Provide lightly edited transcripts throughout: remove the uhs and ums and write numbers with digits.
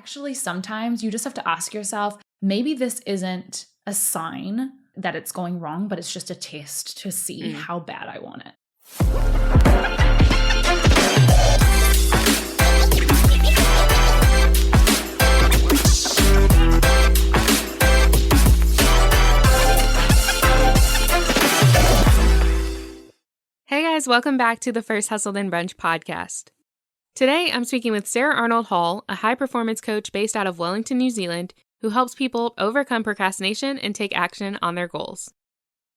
actually sometimes you just have to ask yourself, maybe this isn't a sign that it's going wrong, but it's just a test to see how bad I want it. Hey guys, welcome back to the First Hustle Then Brunch podcast. Today, I'm speaking with Sarah Arnold-Hall, a high-performance coach based out of Wellington, New Zealand, who helps people overcome procrastination and take action on their goals.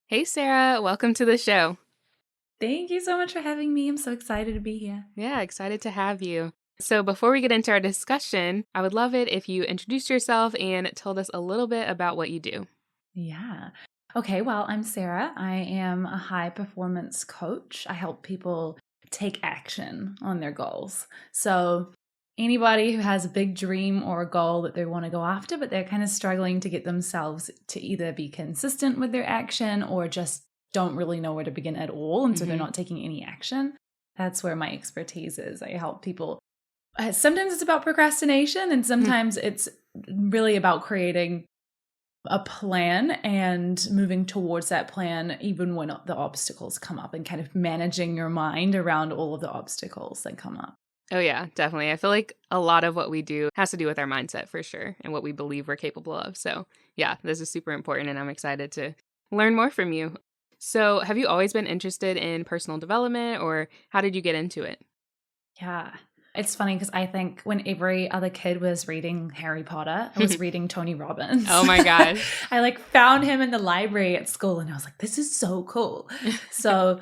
Hey Sarah, welcome to the show. Thank you so much for having me. I'm so excited to be here. Yeah, excited to have you. So before we get into our discussion, I would love it if you introduced yourself and told us a little bit about what you do. Yeah. Okay, well, I'm Sarah. I am a high-performance coach. I help people take action on their goals. So anybody who has a big dream or a goal that they want to go after, but they're kind of struggling to get themselves to either be consistent with their action or just don't really know where to begin at all, and so they're not taking any action, that's where my expertise is. I help people. Sometimes it's about procrastination, and sometimes it's really about creating a plan and moving towards that plan even when the obstacles come up, and kind of managing your mind around all of the obstacles that come up. Oh yeah, definitely. I feel like a lot of what we do has to do with our mindset for sure and what we believe we're capable of. So yeah, this is super important and I'm excited to learn more from you. So have you always been interested in personal development, or how did you get into it? Yeah. It's funny because I think when every other kid was reading Harry Potter, I was reading Tony Robbins. Oh my gosh. I found him in the library at school and I was like, this is so cool. So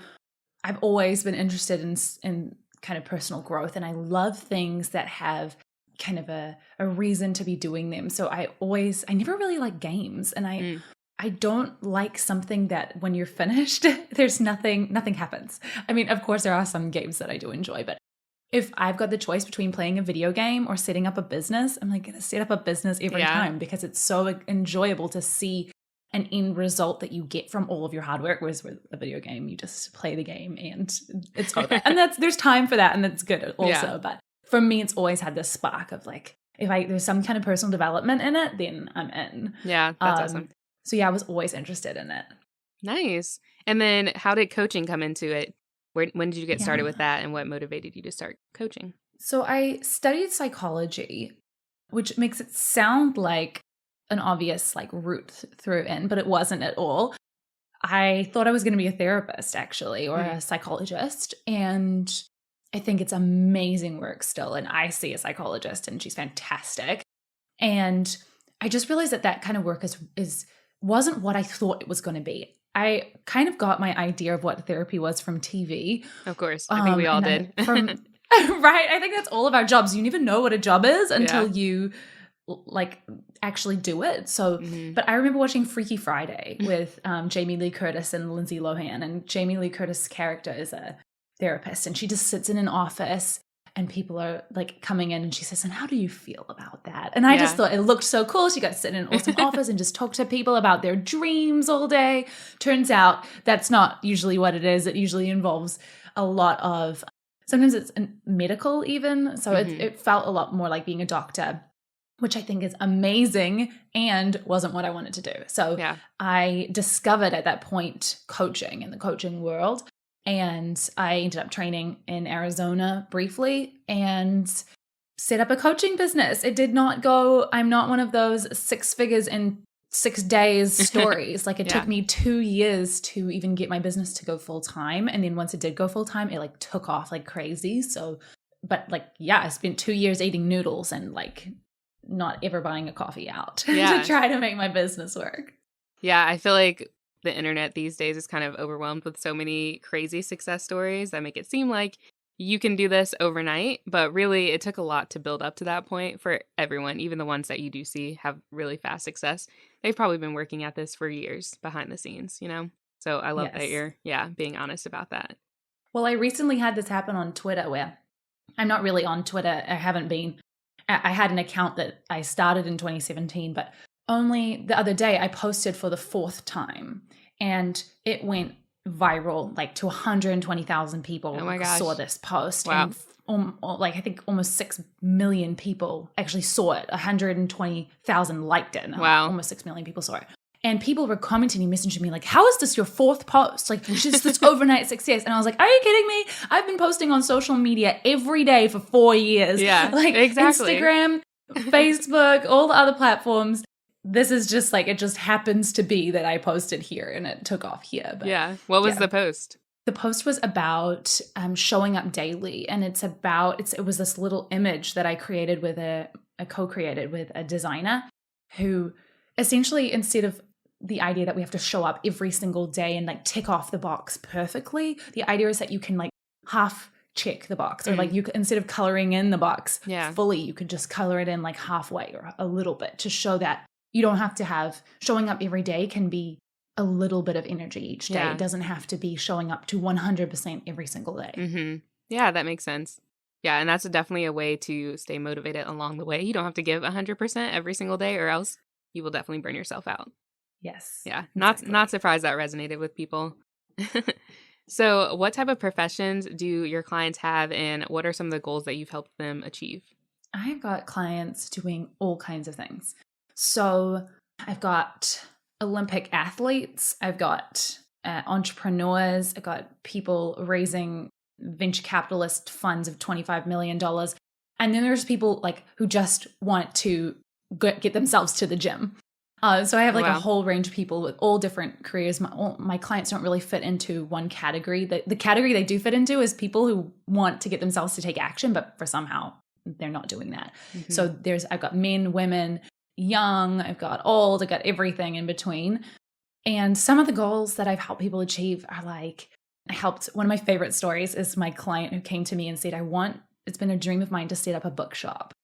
I've always been interested in kind of personal growth, and I love things that have kind of a reason to be doing them. So I never really liked games, and I don't like something that when you're finished, there's nothing happens. I mean, of course there are some games that I do enjoy, but if I've got the choice between playing a video game or setting up a business, I'm going to set up a business every time, because it's so enjoyable to see an end result that you get from all of your hard work. Whereas with a video game, you just play the game and it's over. And there's time for that, and that's good also. Yeah. But for me, it's always had this spark of if there's some kind of personal development in it, then I'm in. Yeah, that's awesome. So yeah, I was always interested in it. Nice. And then how did coaching come into it? When did you get started with that, and what motivated you to start coaching? So I studied psychology, which makes it sound like an obvious route through in, but it wasn't at all. I thought I was going to be a therapist actually, or a psychologist. And I think it's amazing work still. And I see a psychologist and she's fantastic. And I just realized that kind of work wasn't what I thought it was going to be. I kind of got my idea of what therapy was from TV. Of course. I think we all did. Right. I think that's all of our jobs. You never know what a job is until you actually do it. So, but I remember watching Freaky Friday with Jamie Lee Curtis and Lindsay Lohan. And Jamie Lee Curtis' character is a therapist, and she just sits in an office and people are coming in, and she says, and how do you feel about that? And I just thought it looked so cool. She got to sit in an awesome office and just talk to people about their dreams all day. Turns out that's not usually what it is. It usually involves a lot of, sometimes it's medical even. So it felt a lot more like being a doctor, which I think is amazing and wasn't what I wanted to do. So I discovered at that point coaching in the coaching world. And I ended up training in Arizona briefly and set up a coaching business. It did not go, I'm not one of those 6 figures in 6 days stories. It took me 2 years to even get my business to go full time. And then once it did go full time, it took off like crazy. So, but I spent 2 years eating noodles and not ever buying a coffee out to try to make my business work. Yeah, I feel like the internet these days is kind of overwhelmed with so many crazy success stories that make it seem like you can do this overnight, but really it took a lot to build up to that point for everyone. Even the ones that you do see have really fast success, they've probably been working at this for years behind the scenes, So I love that you're being honest about that. Well, I recently had this happen on Twitter, where I'm not really on Twitter. I haven't been. I had an account that I started in 2017, but only the other day I posted for the 4th time, and it went viral, to 120,000 people saw this post. Wow. And like I think almost 6 million people actually saw it. 120,000 liked it. No, wow. Almost 6 million people saw it. And people were commenting and messaging me like, how is this your 4th post? Like, she's this overnight success. And I was like, are you kidding me? I've been posting on social media every day for 4 years. Yeah, like exactly. Instagram, Facebook, all the other platforms. This is just like, it just happens to be that I posted here and it took off here. But, yeah. What was the post? The post was about showing up daily, and it was this little image that I created with I co-created with a designer who essentially, instead of the idea that we have to show up every single day and like tick off the box perfectly, the idea is that you can like half check the box, or like you instead of coloring in the box fully, you could just color it in like halfway or a little bit to show that you don't have to have showing up every day can be a little bit of energy each day. It doesn't have to be showing up to 100% every single day. Mm-hmm. Yeah, that makes sense. Yeah, and that's definitely a way to stay motivated along the way. You don't have to give 100% every single day, or else you will definitely burn yourself out. Yes. Yeah, not surprised that resonated with people. So what type of professions do your clients have, and what are some of the goals that you've helped them achieve? I've got clients doing all kinds of things. So I've got Olympic athletes, I've got entrepreneurs, I've got people raising venture capitalist funds of $25 million. And then there's people like who just want to get themselves to the gym. So I have like a whole range of people with all different careers. My clients don't really fit into one category. The category they do fit into is people who want to get themselves to take action, but for somehow they're not doing that. Mm-hmm. So I've got men, women, young, I've got old, I've got everything in between. And some of the goals that I've helped people achieve are like, one of my favorite stories is my client who came to me and said, it's been a dream of mine to set up a bookshop.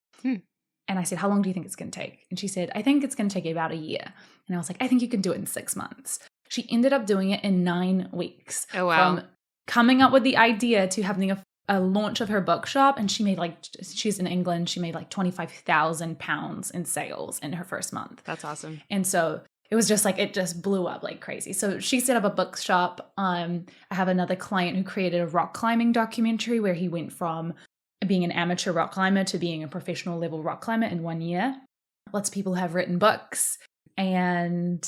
And I said, how long do you think it's going to take? And she said, I think it's going to take about a year. And I was like, I think you can do it in 6 months. She ended up doing it in 9 weeks. Oh, wow. From coming up with the idea to having a launch of her bookshop. And she made she's in England, she made like £25,000 in sales in her first month. That's awesome. And so it was just like, it just blew up like crazy. So she set up a bookshop. I have another client who created a rock climbing documentary where he went from being an amateur rock climber to being a professional level rock climber in 1 year. Lots of people have written books and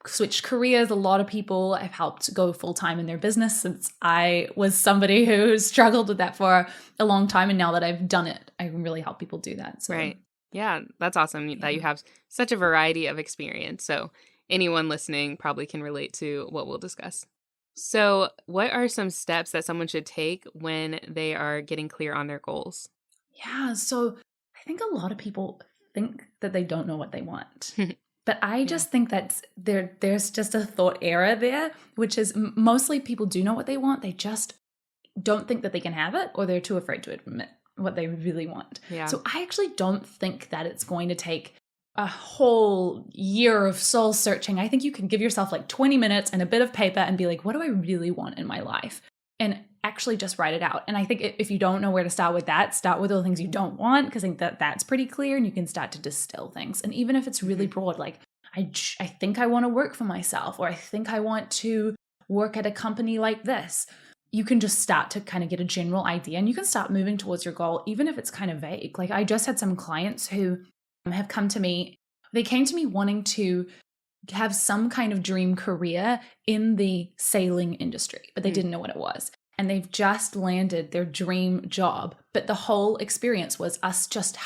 switched careers. A lot of people I've helped go full-time in their business, since I was somebody who struggled with that for a long time. And now that I've done it, I can really help people do that. So. Right. Yeah, that's awesome that you have such a variety of experience. So anyone listening probably can relate to what we'll discuss. So what are some steps that someone should take when they are getting clear on their goals? Yeah, so I think a lot of people think that they don't know what they want. But I just think that there's just a thought error there, which is mostly people do know what they want. They just don't think that they can have it, or they're too afraid to admit what they really want. Yeah. So I actually don't think that it's going to take a whole year of soul searching. I think you can give yourself like 20 minutes and a bit of paper and be like, what do I really want in my life? And actually just write it out. And I think if you don't know where to start with that, start with all the things you don't want, because I think that's pretty clear, and you can start to distill things. And even if it's really broad, like I think I want to work for myself, or I think I want to work at a company like this, you can just start to kind of get a general idea, and you can start moving towards your goal, even if it's kind of vague. Like I just had some clients who have come to me. They came to me wanting to have some kind of dream career in the sailing industry, but they didn't know what it was. And they've just landed their dream job. But the whole experience was us just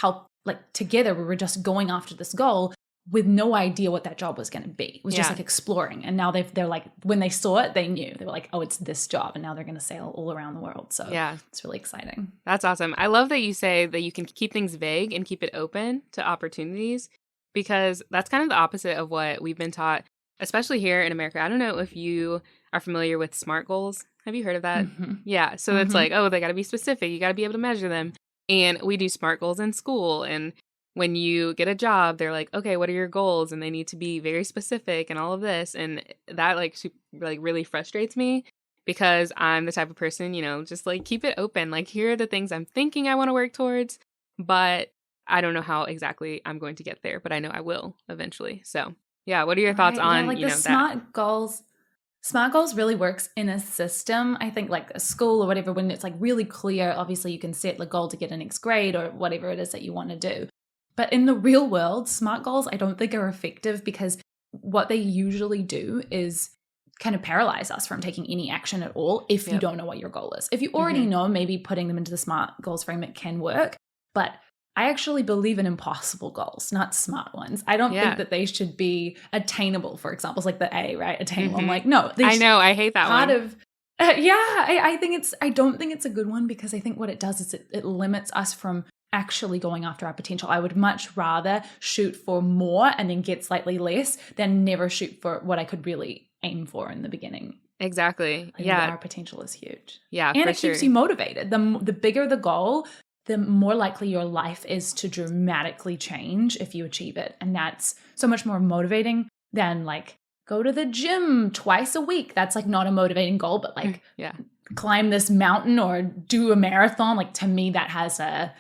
together, we were just going after this goal with no idea what that job was going to be. It was just like exploring. And now they're like, when they saw it, they knew. They were like, oh, it's this job. And now they're going to sail all around the world. So it's really exciting. That's awesome. I love that you say that you can keep things vague and keep it open to opportunities, because that's kind of the opposite of what we've been taught, especially here in America. I don't know if you are familiar with SMART goals. Have you heard of that? Mm-hmm. Yeah. So it's like, oh, they got to be specific. You got to be able to measure them. And we do SMART goals in school. And when you get a job, they're like, okay, what are your goals? And they need to be very specific and all of this. And that really frustrates me, because I'm the type of person, just like keep it open. Like, here are the things I'm thinking I want to work towards, but I don't know how exactly I'm going to get there, but I know I will eventually. So yeah, what are your thoughts on, the SMART goals? SMART goals really works in a system, I think like a school or whatever, when it's like really clear. Obviously you can set the goal to get a next grade or whatever it is that you want to do. But in the real world, SMART goals I don't think are effective, because what they usually do is kind of paralyze us from taking any action at all if you don't know what your goal is. If you already know, maybe putting them into the SMART goals framework can work. But I actually believe in impossible goals, not smart ones. I don't think that they should be attainable, for example. It's like the A, right? Attainable. I'm like, no. I know. I hate that one. I don't think it's a good one, because I think what it does is it limits us from actually going after our potential. I would much rather shoot for more and then get slightly less than never shoot for what I could really aim for in the beginning. Exactly. I think our potential is huge. Yeah, and it keeps you motivated. The bigger the goal, the more likely your life is to dramatically change if you achieve it. And that's so much more motivating than like go to the gym twice a week. That's like not a motivating goal, but like climb this mountain or do a marathon. Like to me, that has a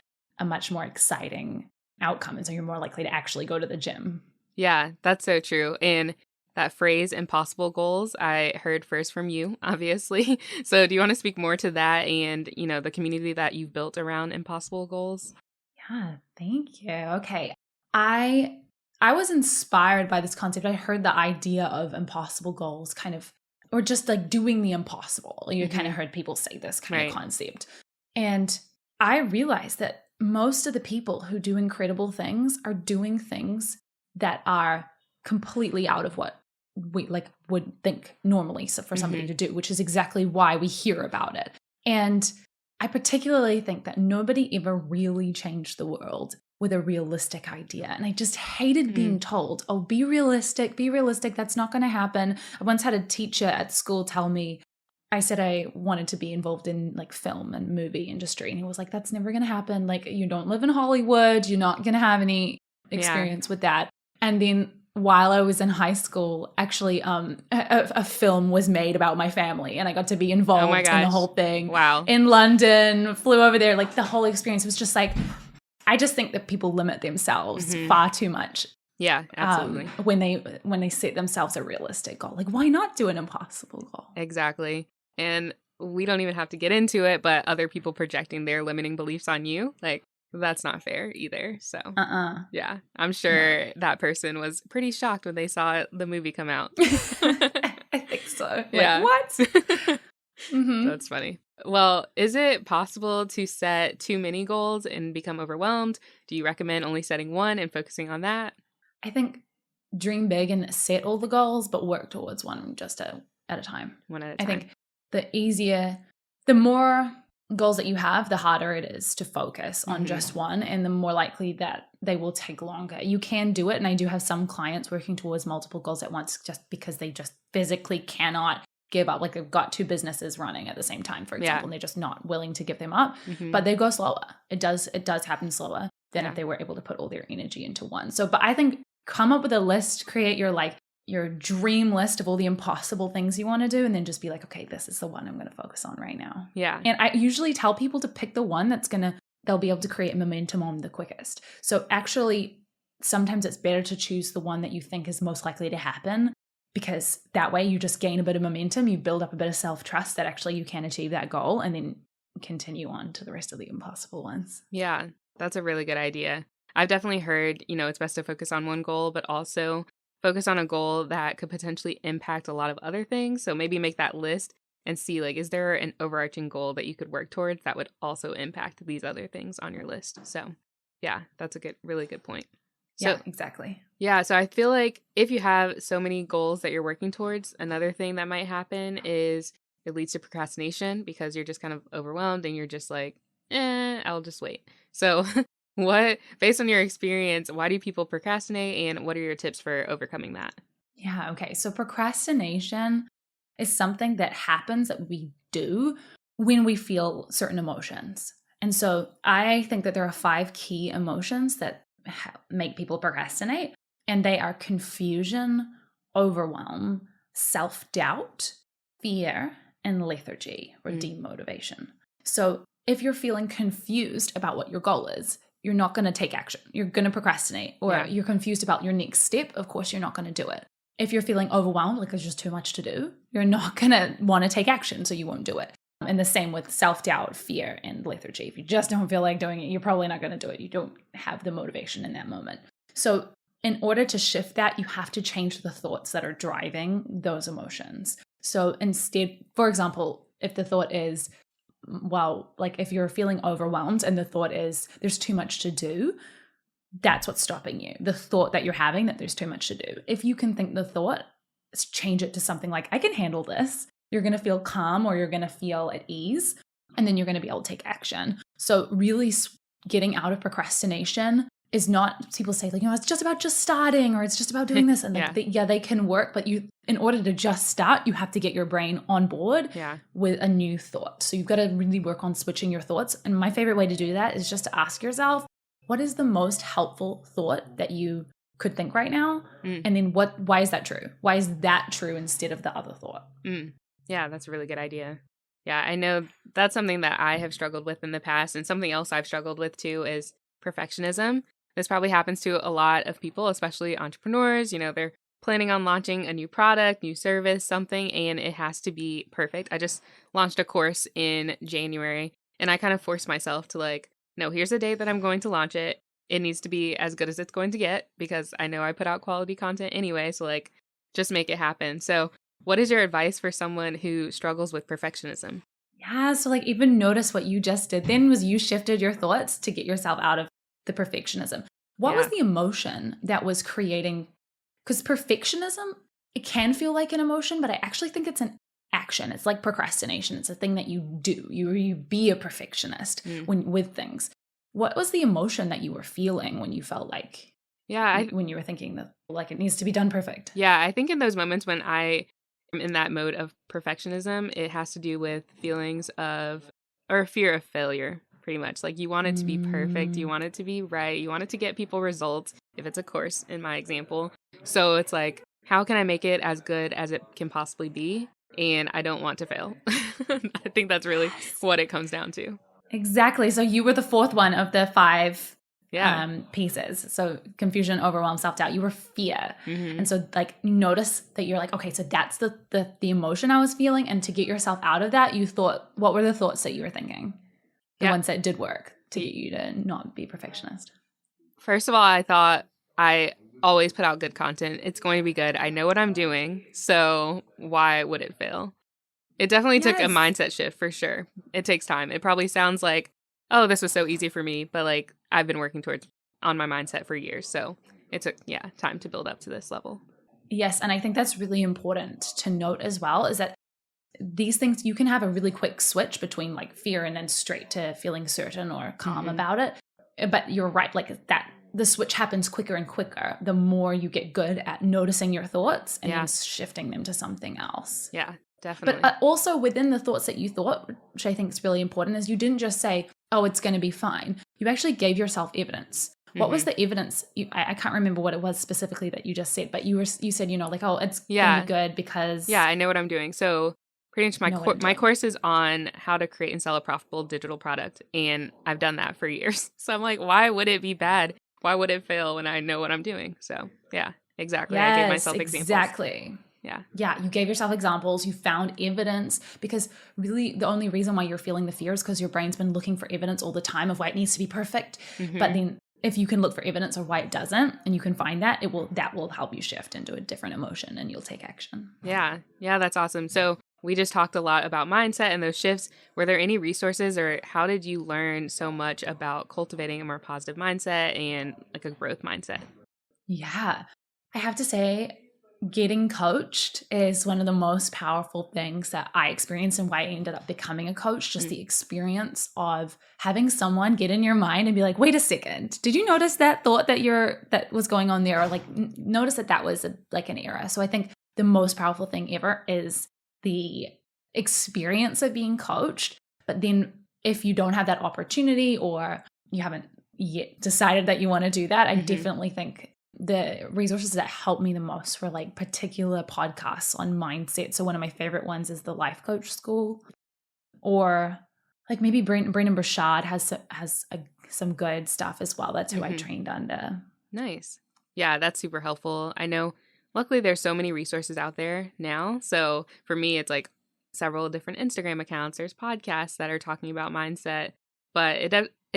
much more exciting outcome. And so you're more likely to actually go to the gym. Yeah, that's so true. And that phrase, impossible goals, I heard first from you, obviously. So do you want to speak more to that and, you know, the community that you've built around impossible goals? Yeah, thank you. Okay. I was inspired by this concept. I heard the idea of impossible goals kind of, or just like doing the impossible. You kind of heard people say this kind of concept. And I realized that most of the people who do incredible things are doing things that are completely out of what we like would think normally for somebody to do, which is exactly why we hear about it. And I particularly think that nobody ever really changed the world with a realistic idea. And I just hated being told, oh, be realistic, that's not going to happen. I once had a teacher at school tell me, I said I wanted to be involved in like film and movie industry. And he was like, that's never going to happen. Like, you don't live in Hollywood. You're not going to have any experience with that. And then while I was in high school, actually, a film was made about my family, and I got to be involved in the whole thing. Wow. In London, flew over there. Like the whole experience was just like, I just think that people limit themselves far too much. Yeah, absolutely. When they set themselves a realistic goal, like why not do an impossible goal? Exactly. And we don't even have to get into it, but other people projecting their limiting beliefs on you, like, that's not fair either. So, yeah, I'm sure that person was pretty shocked when they saw the movie come out. I think so. Yeah. Like, what? That's funny. Well, is it possible to set too many goals and become overwhelmed? Do you recommend only setting one and focusing on that? I think dream big and set all the goals, but work towards one just at a time. One at a time. I think the more goals that you have, the harder it is to focus on just one, and the more likely that they will take longer. You can do it, and I do have some clients working towards multiple goals at once just because they just physically cannot give up. Like they've got two businesses running at the same time, for example, and they're just not willing to give them up, but they go slower. It does happen slower than if they were able to put all their energy into one. So, but I think come up with a list, create your dream list of all the impossible things you want to do, and then just be like, okay, this is the one I'm going to focus on right now. Yeah. And I usually tell people to pick the one they'll be able to create momentum on the quickest. So actually, sometimes it's better to choose the one that you think is most likely to happen, because that way you just gain a bit of momentum, you build up a bit of self-trust that actually you can achieve that goal, and then continue on to the rest of the impossible ones. Yeah, that's a really good idea. I've definitely heard, it's best to focus on one goal, but also focus on a goal that could potentially impact a lot of other things. So maybe make that list and see, like, is there an overarching goal that you could work towards that would also impact these other things on your list? So yeah, that's a really good point. So, yeah, exactly. Yeah, so I feel like if you have so many goals that you're working towards, another thing that might happen is it leads to procrastination, because you're just kind of overwhelmed and you're just like, I'll just wait. So based on your experience, why do people procrastinate, and what are your tips for overcoming that? Yeah, okay. So procrastination is something that happens that we do when we feel certain emotions. And so I think that there are 5 key emotions that make people procrastinate, and they are confusion, overwhelm, self-doubt, fear, and lethargy or demotivation. So if you're feeling confused about what your goal is, you're not going to take action. You're going to procrastinate, or you're confused about your next step. Of course, you're not going to do it. if you're feeling overwhelmed, like there's just too much to do, you're not going to want to take action, so you won't do it. And the same with self-doubt, fear, and lethargy. If you just don't feel like doing it, you're probably not going to do it. You don't have the motivation in that moment. So in order to shift that, you have to change the thoughts that are driving those emotions. So instead, for example, if the thought is, well, like if you're feeling overwhelmed and the thought is there's too much to do, that's what's stopping you. The thought that you're having that there's too much to do. If you can think the thought, change it to something like, I can handle this. You're going to feel calm, or you're going to feel at ease, and then you're going to be able to take action. So really getting out of procrastination is not, people say like, it's just about just starting, or it's just about doing this. And like, they can work, but in order to just start, you have to get your brain on board with a new thought. So you've got to really work on switching your thoughts. And my favorite way to do that is just to ask yourself, what is the most helpful thought that you could think right now? And then why is that true? Why is that true instead of the other thought? Yeah, that's a really good idea. Yeah, I know that's something that I have struggled with in the past, and something else I've struggled with too is perfectionism. This probably happens to a lot of people, especially entrepreneurs. They're planning on launching a new product, new service, something, and it has to be perfect. I just launched a course in January, and I kind of forced myself to like, no, here's the day that I'm going to launch it. It needs to be as good as it's going to get, because I know I put out quality content anyway, so like, just make it happen. So what is your advice for someone who struggles with perfectionism? Yeah, so like even notice what you just did then was you shifted your thoughts to get yourself out of the perfectionism. What was the emotion that was creating? Because perfectionism, it can feel like an emotion, but I actually think it's an action. It's like procrastination. It's a thing that you do. You be a perfectionist with things. What was the emotion that you were feeling when you felt like, when you were thinking that like it needs to be done perfect? Yeah, I think in those moments when I am in that mode of perfectionism, it has to do with feelings of, or fear of failure, pretty much. Like you want it to be perfect. You want it to be right. You want it to get people results, if it's a course in my example. So it's like, how can I make it as good as it can possibly be? And I don't want to fail. I think that's really what it comes down to. Exactly. So you were the fourth one of the 5 pieces. So confusion, overwhelm, self-doubt. You were fear. And so like notice that you're like, okay, so that's the emotion I was feeling. And to get yourself out of that, you thought, what were the thoughts that you were thinking? The ones that did work to get you to not be perfectionist. First of all, I thought I always put out good content. It's going to be good. I know what I'm doing. So why would it fail? It definitely took a mindset shift for sure. It takes time. It probably sounds like, oh, this was so easy for me. But like I've been working on my mindset for years. So it took, time to build up to this level. Yes. And I think that's really important to note as well, is that these things, you can have a really quick switch between like fear and then straight to feeling certain or calm about it. But you're right, like that the switch happens quicker and quicker the more you get good at noticing your thoughts and then shifting them to something else. Yeah, definitely. But also within the thoughts that you thought, which I think is really important, is you didn't just say, oh, it's going to be fine. You actually gave yourself evidence. What was the evidence? I can't remember what it was specifically that you just said, but you said, like, oh, it's going to be good because... Yeah, I know what I'm doing. So pretty much my course is on how to create and sell a profitable digital product. And I've done that for years. So I'm like, why would it be bad? Why would it fail when I know what I'm doing? So yeah, exactly. Yes, I gave myself examples. Exactly. Yeah, you gave yourself examples, you found evidence, because really the only reason why you're feeling the fear is because your brain's been looking for evidence all the time of why it needs to be perfect. But then if you can look for evidence of why it doesn't and you can find that, that will help you shift into a different emotion and you'll take action. Yeah, that's awesome. So we just talked a lot about mindset and those shifts. Were there any resources, or how did you learn so much about cultivating a more positive mindset and like a growth mindset? Yeah, I have to say, getting coached is one of the most powerful things that I experienced and why I ended up becoming a coach. Just the experience of having someone get in your mind and be like, wait a second, did you notice that thought that was going on there? Or like notice that was like an error. So I think the most powerful thing ever is the experience of being coached. But then if you don't have that opportunity or you haven't yet decided that you want to do that, I definitely think the resources that help me the most were like particular podcasts on mindset. So one of my favorite ones is the Life Coach School, or like maybe Brendon Burchard has some good stuff as well. That's who I trained under. Nice. Yeah, that's super helpful. I know luckily there's so many resources out there now. So for me, it's like several different Instagram accounts. There's podcasts that are talking about mindset, but it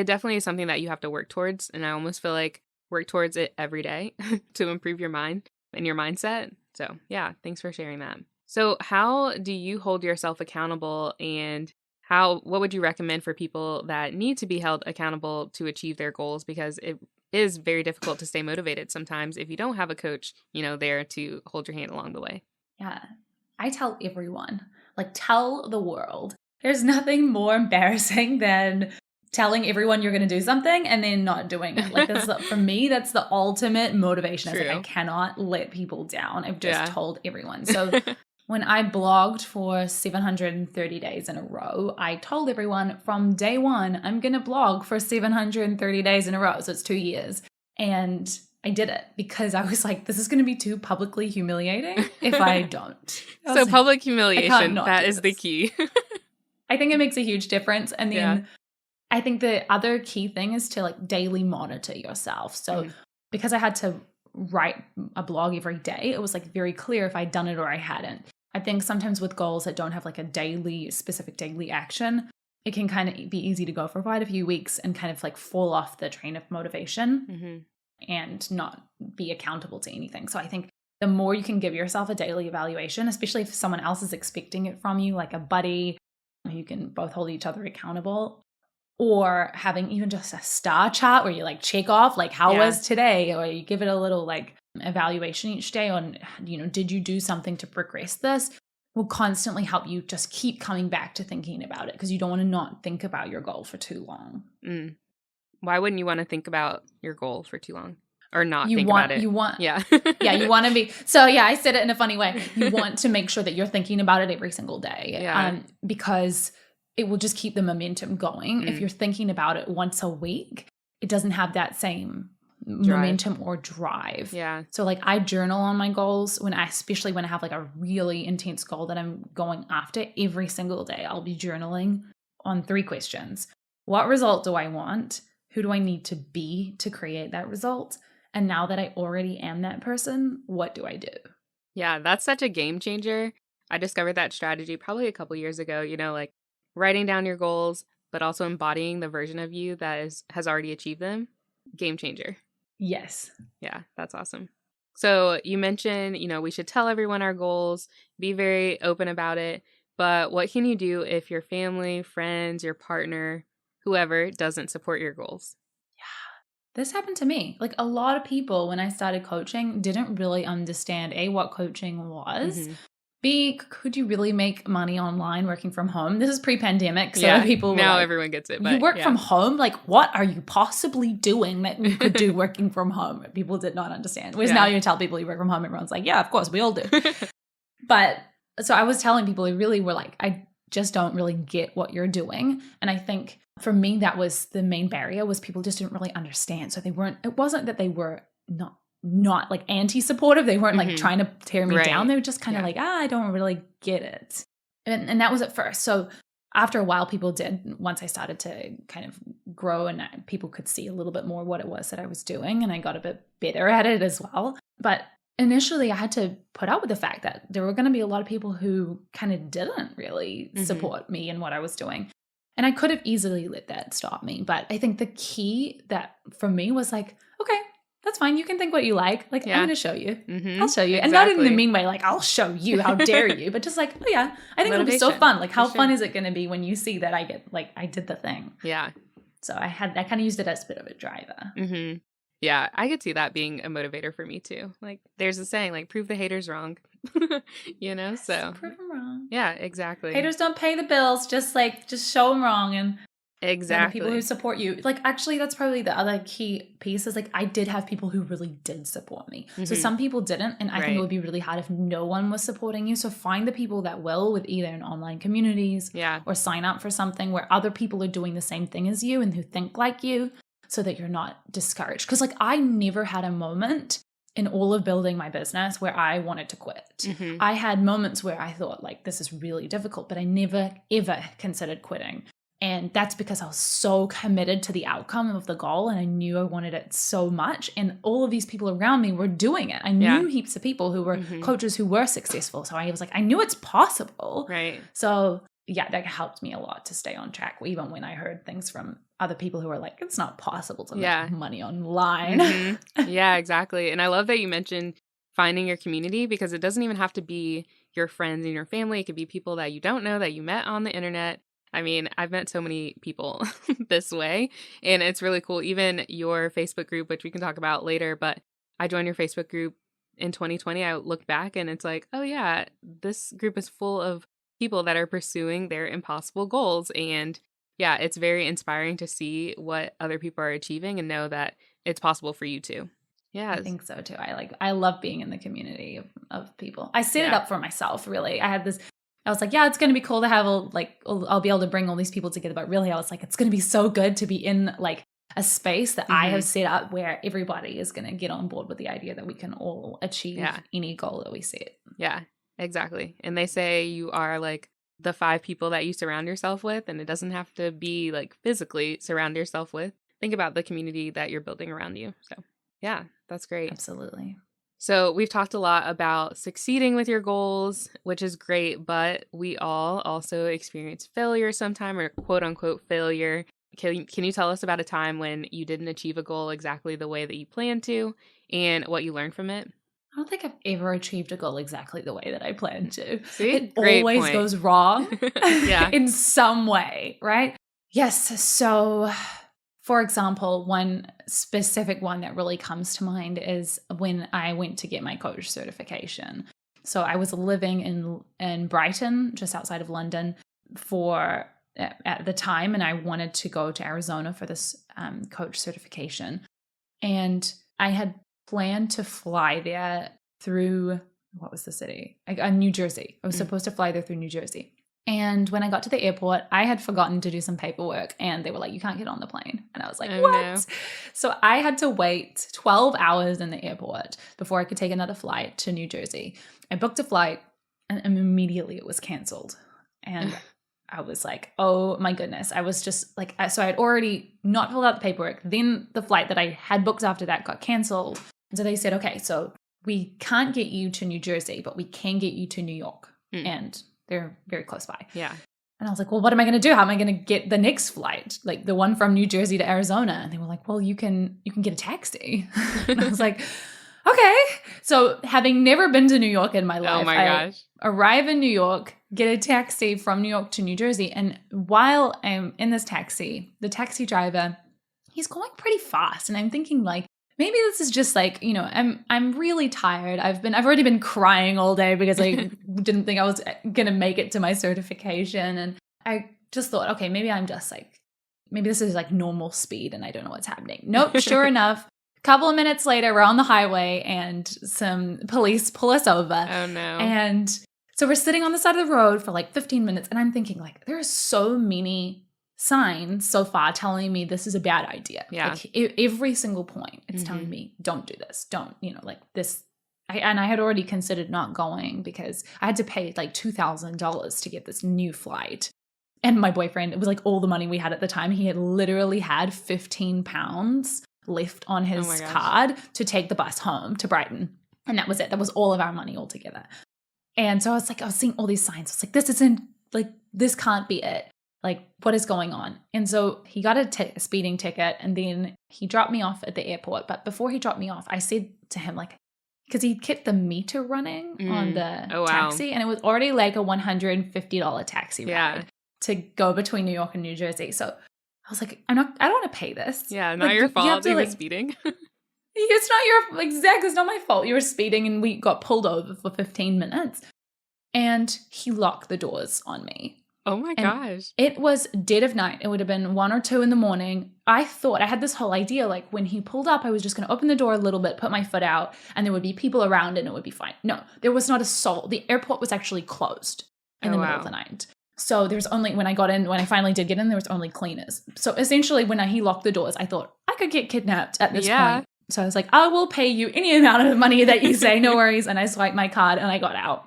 definitely is something that you have to work towards. And I almost feel like work towards it every day to improve your mind and your mindset. So yeah, thanks for sharing that. So how do you hold yourself accountable, and what would you recommend for people that need to be held accountable to achieve their goals? Because it is very difficult to stay motivated sometimes if you don't have a coach, there to hold your hand along the way. Yeah. I tell everyone, tell the world. There's nothing more embarrassing than telling everyone you're going to do something and then not doing it. For me, that's the ultimate motivation. I cannot let people down. I've just told everyone. So when I blogged for 730 days in a row, I told everyone from day one, I'm going to blog for 730 days in a row. So it's 2 years. And I did it because I was like, this is going to be too publicly humiliating if I don't. So public humiliation, that is the key. I think it makes a huge difference. And then I think the other key thing is to daily monitor yourself. So because I had to write a blog every day, it was very clear if I'd done it or I hadn't. I think sometimes with goals that don't have a specific daily action, it can kind of be easy to go for quite a few weeks and kind of fall off the train of motivation and not be accountable to anything. So I think the more you can give yourself a daily evaluation, especially if someone else is expecting it from you, like a buddy, you can both hold each other accountable, or having even just a star chart where you check off how was today, or you give it a little evaluation each day on, did you do something to progress this, will constantly help you just keep coming back to thinking about it, because you don't want to not think about your goal for too long. Why wouldn't you want to think about your goal for too long? Or not think about it? You want you want to be. So I said it in a funny way. You want to make sure that you're thinking about it every single day, because it will just keep the momentum going. If you're thinking about it once a week, it doesn't have that same momentum or drive. Yeah. So I journal on my goals especially when I have a really intense goal that I'm going after. Every single day I'll be journaling on 3 questions. What result do I want? Who do I need to be to create that result? And now that I already am that person, what do I do? Yeah, that's such a game changer. I discovered that strategy probably a couple years ago, writing down your goals, but also embodying the version of you that has already achieved them. Game changer. Yes. Yeah, that's awesome. So you mentioned, we should tell everyone our goals, be very open about it. But what can you do if your family, friends, your partner, whoever doesn't support your goals? This happened to me. A lot of people, when I started coaching, didn't really understand A, what coaching was. B, could you really make money online working from home? This is pre-pandemic, so people now everyone gets it. But you work from home? What are you possibly doing that you could do working from home? People did not understand. Whereas now you tell people you work from home, everyone's like, yeah, of course, we all do. But so I was telling people who really were I just don't really get what you're doing. And I think for me, that was the main barrier, was people just didn't really understand. So it wasn't that they were not anti-supportive. They weren't trying to tear me down. They were just kind of I don't really get it. And that was at first. So after a while, people did, once I started to kind of grow and people could see a little bit more what it was that I was doing, and I got a bit better at it as well. But initially I had to put up with the fact that there were going to be a lot of people who kind of didn't really support me and what I was doing. And I could have easily let that stop me. But I think the key that for me was okay, that's fine. You can think what you like. I'm going to show you. I'll show you. Exactly. And not in the mean way, I'll show you. How dare you? But just oh yeah, I think it'll be so fun. How fun is it going to be when you see that I get, I did the thing. Yeah. So I kind of used it as a bit of a driver. Yeah, I could see that being a motivator for me too. There's a saying, prove the haters wrong. So prove them wrong. Yeah, exactly. Haters don't pay the bills. Just show them wrong, and exactly the people who support you. Actually, that's probably the other key piece is I did have people who really did support me. So some people didn't, and I think it would be really hard if no one was supporting you. So find the people that will, with either in online communities, or sign up for something where other people are doing the same thing as you and who think like you, so that you're not discouraged. Because I never had a moment in all of building my business where I wanted to quit. I had moments where I thought this is really difficult, but I never ever considered quitting. And that's because I was so committed to the outcome of the goal and I knew I wanted it so much. And all of these people around me were doing it. I knew heaps of people who were coaches who were successful. So I was like, I knew it's possible. Right. So yeah, that helped me a lot to stay on track, even when I heard things from other people who were like, it's not possible to make money online. Yeah, exactly. And I love that you mentioned finding your community, because it doesn't even have to be your friends and your family. It could be people that you don't know that you met on the internet. I mean, I've met so many people this way, and it's really cool. Even your Facebook group, which we can talk about later, but I joined your Facebook group in 2020. I look back and it's like, oh yeah, this group is full of people that are pursuing their impossible goals. And yeah, it's very inspiring to see what other people are achieving and know that it's possible for you too. Yeah, I think so too. I love being in the community of people. I set it up for myself, really. I was like, yeah, it's going to be cool to have I'll be able to bring all these people together. But really, I was like, it's going to be so good to be in like a space that I have set up where everybody is going to get on board with the idea that we can all achieve any goal that we set. Yeah, exactly. And they say you are like the 5 people that you surround yourself with, and it doesn't have to be like physically surround yourself with. Think about the community that you're building around you. So yeah, that's great. Absolutely. So we've talked a lot about succeeding with your goals, which is great, but we all also experience failure sometime, or quote unquote failure. Can you tell us about a time when you didn't achieve a goal exactly the way that you planned to and what you learned from it? I don't think I've ever achieved a goal exactly the way that I planned to. See? It Great always point. goes wrong in some way, right? Yes. So for example, one specific one that really comes to mind is when I went to get my coach certification. So I was living in Brighton, just outside of London, at the time, and I wanted to go to Arizona for this coach certification. And I had planned to fly there through, what was the city? New Jersey. I was supposed to fly there through New Jersey. And when I got to the airport, I had forgotten to do some paperwork, and they were like, you can't get on the plane. And I was like, what? No. So I had to wait 12 hours in the airport before I could take another flight to New Jersey. I booked a flight, and immediately it was canceled. And I was like, oh my goodness. I was just like, so I had already not filled out the paperwork. Then the flight that I had booked after that got canceled. And so they said, okay, so we can't get you to New Jersey, but we can get you to New York. And they're very close by. Yeah. And I was like, well, what am I going to do? How am I going to get the next flight? Like the one from New Jersey to Arizona. And they were like, well, you can get a taxi. And I was like, okay. So having never been to New York in my life, I arrive in New York, get a taxi from New York to New Jersey. And while I'm in this taxi, the taxi driver, he's going pretty fast. And I'm thinking like, maybe this is just like, I'm really tired. I've already been crying all day because I didn't think I was going to make it to my certification. And I just thought, okay, maybe this is like normal speed and I don't know what's happening. Nope. Sure enough, a couple of minutes later, we're on the highway and some police pull us over. Oh no. And so we're sitting on the side of the road for like 15 minutes. And I'm thinking like, there are so many signs so far telling me this is a bad idea. Yeah. Like every single point, it's telling me, don't do this. Don't, like this. And I had already considered not going because I had to pay like $2,000 to get this new flight. And my boyfriend, it was like all the money we had at the time. He had literally had 15 pounds left on his card to take the bus home to Brighton. And that was it. That was all of our money altogether. And so I was seeing all these signs. I was like, this isn't like, this can't be it. Like, what is going on? And so he got a speeding ticket and then he dropped me off at the airport. But before he dropped me off, I said to him, like, because he kept the meter running on the taxi and it was already like a $150 taxi ride to go between New York and New Jersey. So I was like, I don't want to pay this. Yeah, not your fault. You were speeding. It's not my fault. You were speeding and we got pulled over for 15 minutes. And he locked the doors on me. Oh my gosh. It was dead of night. It would have been 1 or 2 in the morning. I had this whole idea, like when he pulled up, I was just going to open the door a little bit, put my foot out, and there would be people around and it would be fine. No, there was not a soul. The airport was actually closed in the middle of the night. So there's only, when I finally did get in, there was only cleaners. So essentially when he locked the doors, I thought I could get kidnapped at this point. So I was like, I will pay you any amount of money that you say, no worries. And I swiped my card and I got out.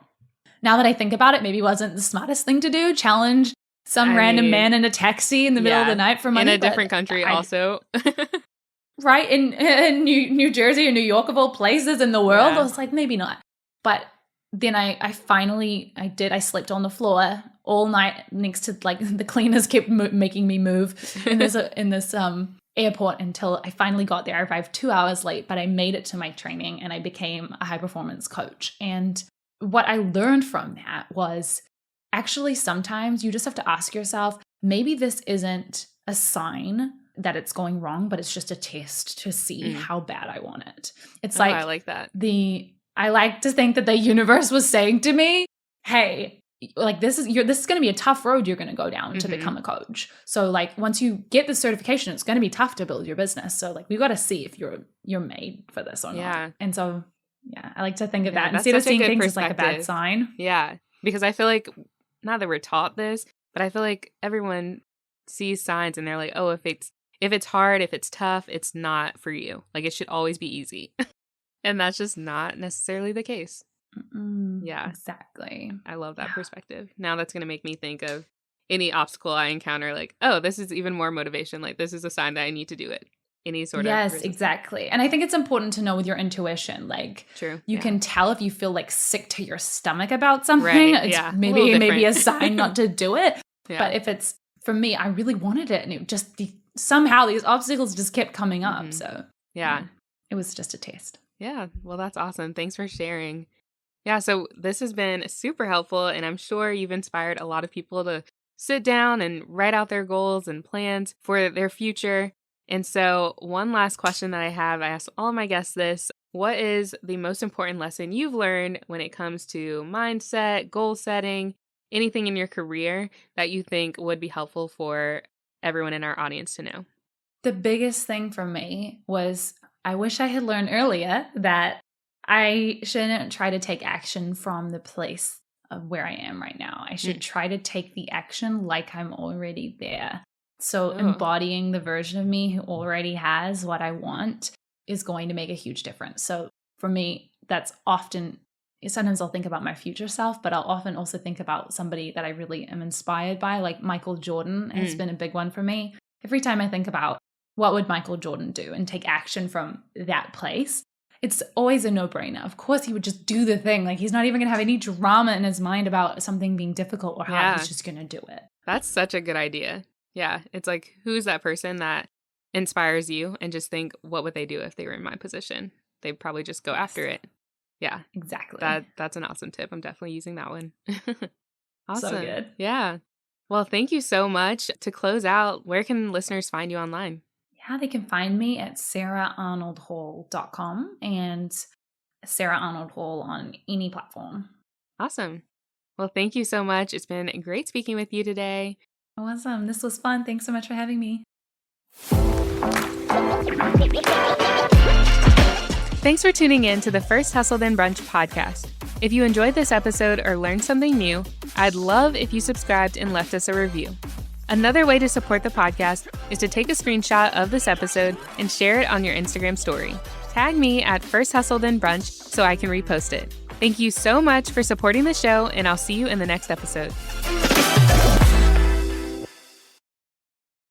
Now that I think about it, maybe it wasn't the smartest thing to do, challenge some random man in a taxi in the middle of the night for money. In a different country also. Right? In New Jersey or New York, of all places in the world. I was like, maybe not. But then I finally slept on the floor all night next to, like, the cleaners kept making me move in this airport until I finally got there. I arrived 2 hours late, but I made it to my training and I became a high performance coach. And what I learned from that was actually sometimes you just have to ask yourself, maybe this isn't a sign that it's going wrong, but it's just a test to see how bad I want it. It's like, I like that. I like to think that the universe was saying to me, hey, like this is going to be a tough road you're going to go down to become a coach. So like once you get the certification, it's going to be tough to build your business. So like we got to see if you're made for this or not. And so I like to think of that instead of seeing things as like a bad sign. Yeah, because I feel like, not that we're taught this, but I feel like everyone sees signs and they're like, oh, if it's hard, if it's tough, it's not for you. Like it should always be easy. And that's just not necessarily the case. Yeah, exactly. I love that perspective. Now that's going to make me think of any obstacle I encounter, like, oh, this is even more motivation. Like this is a sign that I need to do it. Any sort of resistance. Exactly. And I think it's important to know with your intuition, like you can tell if you feel like sick to your stomach about something. Right. It's maybe a sign not to do it. But if it's, for me, I really wanted it, and it just somehow these obstacles just kept coming up. So it was just a test. Yeah. Well, that's awesome. Thanks for sharing. Yeah. So this has been super helpful, and I'm sure you've inspired a lot of people to sit down and write out their goals and plans for their future. And so one last question that I asked all of my guests this: what is the most important lesson you've learned when it comes to mindset, goal setting, anything in your career that you think would be helpful for everyone in our audience to know? The biggest thing for me was, I wish I had learned earlier that I shouldn't try to take action from the place of where I am right now. I should try to take the action like I'm already there. So embodying the version of me who already has what I want is going to make a huge difference. So for me, that's often, sometimes I'll think about my future self, but I'll often also think about somebody that I really am inspired by, like Michael Jordan has been a big one for me. Every time I think about what would Michael Jordan do and take action from that place, it's always a no-brainer. Of course, he would just do the thing. Like he's not even going to have any drama in his mind about something being difficult or hard. He's just going to do it. That's such a good idea. Yeah. It's like, who's that person that inspires you? And just think, what would they do if they were in my position? They'd probably just go after it. Yeah. Exactly. That's an awesome tip. I'm definitely using that one. Awesome. So good. Yeah. Well, thank you so much. To close out, where can listeners find you online? Yeah, they can find me at sarahArnold-Hall.com and Sarah Arnold-Hall on any platform. Awesome. Well, thank you so much. It's been great speaking with you today. Awesome. This was fun. Thanks so much for having me. Thanks for tuning in to the First Hustle Then Brunch podcast. If you enjoyed this episode or learned something new, I'd love if you subscribed and left us a review. Another way to support the podcast is to take a screenshot of this episode and share it on your Instagram story. Tag me at First Hustle Then Brunch so I can repost it. Thank you so much for supporting the show, and I'll see you in the next episode.